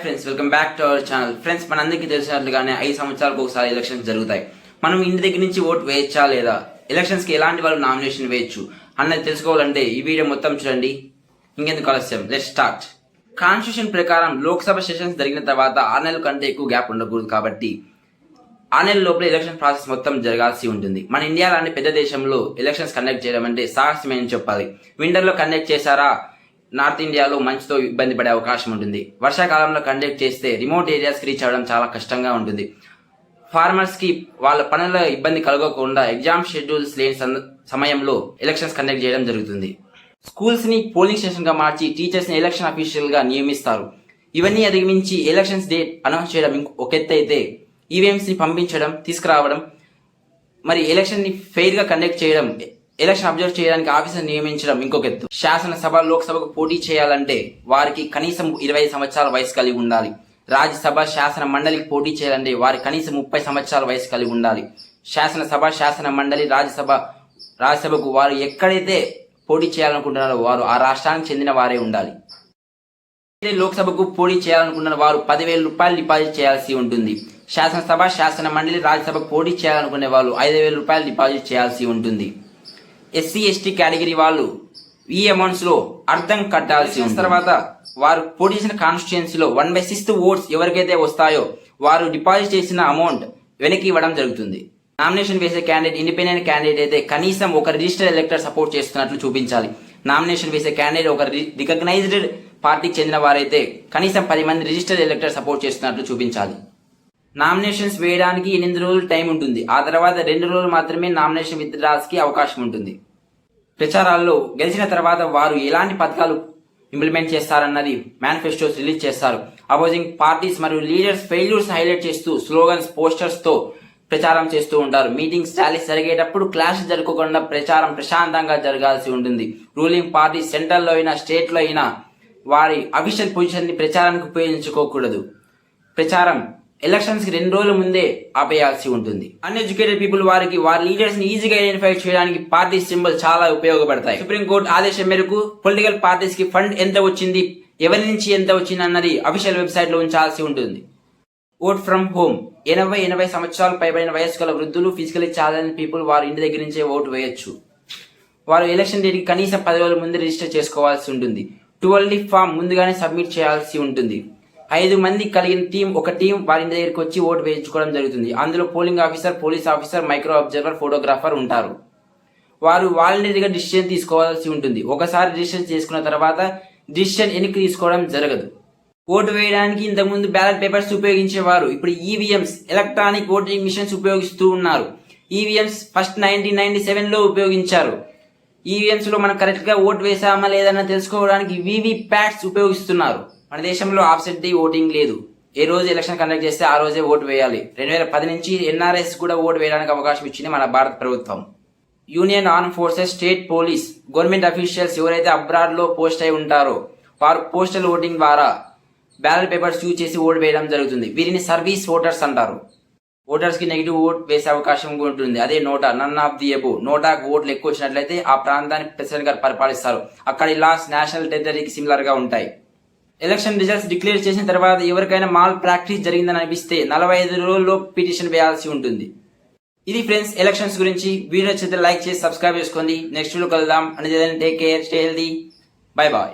Friends welcome back to our channel. Friends మనందరికీ తెలిసినట్లుగానే 5 సంవత్సరాలకు ఒకసారి ఎలక్షన్స్ జరుగుతాయి. మనం ఇంటి దగ్గర నుంచి ఓటు వేయచ్చా లేదా, ఎలక్షన్స్ కి ఎలాంటి వాళ్ళు నామినేషన్ వేయచ్చు అన్నది తెలుసుకోవాలంటే ఈ వీడియో మొత్తం చూడండి. ఇంకెందుకు ఆలస్యం, లెట్స్ స్టార్ట్. కాన్స్టిట్యూషన్ ప్రకారం లోక్సభ సెషన్స్ జరిగిన తర్వాత 6 నెలల కంటే ఎక్కువ గ్యాప్ ఉండకూడదు. కాబట్టి 6 నెలల లోపల ఎలక్షన్ ప్రాసెస్ మొత్తం జరగాల్సి ఉంటుంది. మన ఇండియా లాంటి పెద్ద దేశంలో ఎలక్షన్స్ కండక్ట్ చేయడం అంటే సాహసమని చెప్పాలి. వింటర్ లో కండక్ట్ చేశారా, నార్త్ ఇండియాలో మంచుతో ఇబ్బంది పడే అవకాశం ఉంటుంది. వర్షాకాలంలో కండక్ట్ చేస్తే రిమోట్ ఏరియాస్కి రీచ్ అవ్వడం చాలా కష్టంగా ఉంటుంది. ఫార్మర్స్ కి వాళ్ళ పనుల ఇబ్బంది కలగకుండా ఎగ్జామ్ షెడ్యూల్స్ లేని సమయంలో ఎలక్షన్స్ కండక్ట్ చేయడం జరుగుతుంది. స్కూల్స్ ని పోలింగ్ స్టేషన్ గా మార్చి టీచర్స్ ని ఎలక్షన్ అఫీషియల్ గా నియమిస్తారు. ఇవన్నీ అధిగమించి ఎలక్షన్స్ డేట్ అనౌన్స్ చేయడం ఒక ఎత్తు అయితే, ఈవీఎంస్ ని పంపించడం, తీసుకురావడం, మరి ఎలక్షన్ ని ఫెయిర్ గా కండక్ట్ చేయడం, ఎలక్షన్ అబ్జర్వ్ చేయడానికి ఆఫీసర్ నియమించడం ఇంకొక ఎత్తు. శాసనసభ, లోక్సభకు పోటీ చేయాలంటే వారికి కనీసం 20 సంవత్సరాల వయసు కలిగి ఉండాలి. రాజ్యసభ, శాసన మండలికి పోటీ చేయాలంటే వారికి కనీసం 30 సంవత్సరాల వయసు కలిగి ఉండాలి. శాసనసభ, శాసన మండలి, రాజ్యసభకు వారు ఎక్కడైతే పోటీ చేయాలనుకుంటున్నారో వారు ఆ రాష్ట్రానికి చెందిన వారే ఉండాలి. లోక్సభకు పోటీ చేయాలనుకున్న వారు 10,000 రూపాయలు డిపాజిట్ చేయాల్సి ఉంటుంది. శాసనసభ, శాసన మండలి, రాజ్యసభకు పోటీ చేయాలనుకునే వాళ్ళు 5,000 రూపాయలు డిపాజిట్ చేయాల్సి ఉంటుంది. ఎస్సీ ఎస్టీ కేటగిరీ వాళ్ళు ఈ అమౌంట్స్ లో అర్థం కట్టాల్సి తర్వాత వారు పోటీ చేసిన కాన్స్టిట్యుయెన్సీలో 1/6 ఓట్స్ ఎవరికైతే వస్తాయో వారు డిపాజిట్ చేసిన అమౌంట్ వెనక్కి ఇవ్వడం జరుగుతుంది. నామినేషన్ వేసే క్యాండిడేట్ ఇండిపెండెంట్ క్యాండిడేట్ అయితే కనీసం ఒక రిజిస్టర్డ్ ఎలక్టర్ సపోర్ట్ చేస్తున్నట్లు చూపించాలి. నామినేషన్ వేసే క్యాండిడేట్ ఒక రికగ్నైజ్డ్ పార్టీకి చెందిన వారైతే కనీసం 10 మంది రిజిస్టర్డ్ ఎలక్టర్ సపోర్ట్ చేస్తున్నట్లు చూపించాలి. నామినేషన్స్ వేయడానికి 8 రోజులు టైం ఉంటుంది. ఆ తర్వాత 2 రోజులు మాత్రమే నామినేషన్ విత్డ్రాస్ కి అవకాశం ఉంటుంది. ప్రచారాల్లో గెలిచిన తర్వాత వారు ఎలాంటి పథకాలు ఇంప్లిమెంట్ చేస్తారన్నది మేనిఫెస్టోస్ రిలీజ్ చేస్తారు. అపోజింగ్ పార్టీస్ మరియు లీడర్స్ ఫెయిల్యూర్స్ హైలైట్ చేస్తూ స్లోగన్స్, పోస్టర్స్ తో ప్రచారం చేస్తూ ఉంటారు. మీటింగ్స్, ర్యాలీస్ జరిగేటప్పుడు క్లాష్ జరగకుండా ప్రచారం ప్రశాంతంగా జరగాల్సి ఉంటుంది. రూలింగ్ పార్టీ సెంట్రల్ లో అయినా, స్టేట్ లో అయినా వారి అఫీషియల్ పొజిషన్ ని ప్రచారానికి ఉపయోగించుకోకూడదు. ప్రచారం ఎలక్షన్స్ కి 2 రోజుల ముందే ఆపేయాల్సి ఉంటుంది. అన్ఎడ్యుకేటెడ్ పీపుల్ వారి లీడర్స్ ని ఈజీగా ఐడెంటిఫై చేయడానికి పార్టీ సింబల్ చాలా ఉపయోగపడతాయి. సుప్రీంకోర్టు ఆదేశం మేరకు పొలిటికల్ పార్టీస్ కి ఫండ్ ఎంత వచ్చింది, ఎవరి నుంచి ఎంత వచ్చింది అన్నది అఫీషియల్ వెబ్సైట్ లో ఉంచాల్సి ఉంటుంది. ఓట్ ఫ్రమ్ హోమ్ 80 సంవత్సరాలు పైబడిన వయస్సు గల వృద్ధులు, ఫిజికలీ ఛాలెంజ్ పీపుల్ వారు ఇంటి దగ్గర నుంచే ఓటు వేయొచ్చు. వారు ఎలక్షన్ డేట్ కి కనీసం 10 రోజుల ముందు రిజిస్టర్ చేసుకోవాల్సి ఉంటుంది. 12 ఫామ్ ముందుగానే సబ్మిట్ చేయాల్సి ఉంటుంది. 5 మంది కలిగిన ఒక టీం వారి ఇంటి దగ్గరికి వచ్చి ఓటు వేయించుకోవడం జరుగుతుంది. అందులో polling officer, police officer, micro observer, photographer ఉంటారు. వారు వాలంటరీగా డిసిషన్ తీసుకోవాల్సి ఉంటుంది. ఒకసారి డిసిషన్ చేసుకున్న తర్వాత డిసిషన్ వెనక్కి తీసుకోవడం జరగదు. ఓటు వేయడానికి ఇంతకుముందు బ్యాలెట్ పేపర్స్ ఉపయోగించేవారు. ఇప్పుడు ఈవీఎంస్, ఎలక్ట్రానిక్ ఓటింగ్ మిషన్స్ ఉపయోగిస్తూ ఉన్నారు. ఈవీఎంస్ ఫస్ట్ 1997 లో ఉపయోగించారు. ఈవీఎంస్ లో మనం కరెక్ట్ గా ఓటు వేసామా లేదన్న తెలుసుకోవడానికి వీవీ ప్యాట్స్ ఉపయోగిస్తున్నారు. మన దేశంలో ఆఫ్సెట్ ది ఓటింగ్ లేదు. ఏ రోజు ఎలక్షన్ కండక్ట్ చేస్తే ఆ రోజే ఓటు వేయాలి. 2010 నుంచి ఎన్ఆర్ఎస్ కూడా ఓటు వేయడానికి అవకాశం ఇచ్చింది మన భారత ప్రభుత్వం. Union arm forces, state police, government officials ఎవరైతే అబ్రాడ్ లో పోస్ట్ అయి ఉంటారో వారు పోస్టల్ ఓటింగ్ ద్వారా బ్యాలెట్ పేపర్స్ యూజ్ చేసి ఓటు వేయడం జరుగుతుంది. వీరిని సర్వీస్ ఓటర్స్ అంటారు. ఓటర్స్ కి నెగిటివ్ ఓట్ వేసే అవకాశం ఉంటుంది. అదే నోటా, నన్ ఆఫ్ ది ఎబో, నోటాకు ఓట్లు ఎక్కువ వచ్చినట్లయితే ఆ ప్రాంతాన్ని ప్రెసిడెంట్ గారు పరిపాలిస్తారు. అక్కడి లాస్ నేషనల్ టెరిటరీకి సిమిలర్ గా ఉంటాయి. ఎలక్షన్ రిజల్ట్స్ డిక్లేర్ చేసిన తర్వాత ఎవరికైనా మాల్ ప్రాక్టీస్ జరిగిందని అనిపిస్తే 45 రోజుల్లో పిటిషన్ వేయాల్సి ఉంటుంది. ఇది ఫ్రెండ్స్ ఎలక్షన్స్ గురించి. వీడియో నచ్చితే లైక్ చేసి సబ్స్క్రైబ్ చేసుకోండి. నెక్స్ట్ వీడియో కలుద్దాం. అనేది take care, stay healthy, bye bye.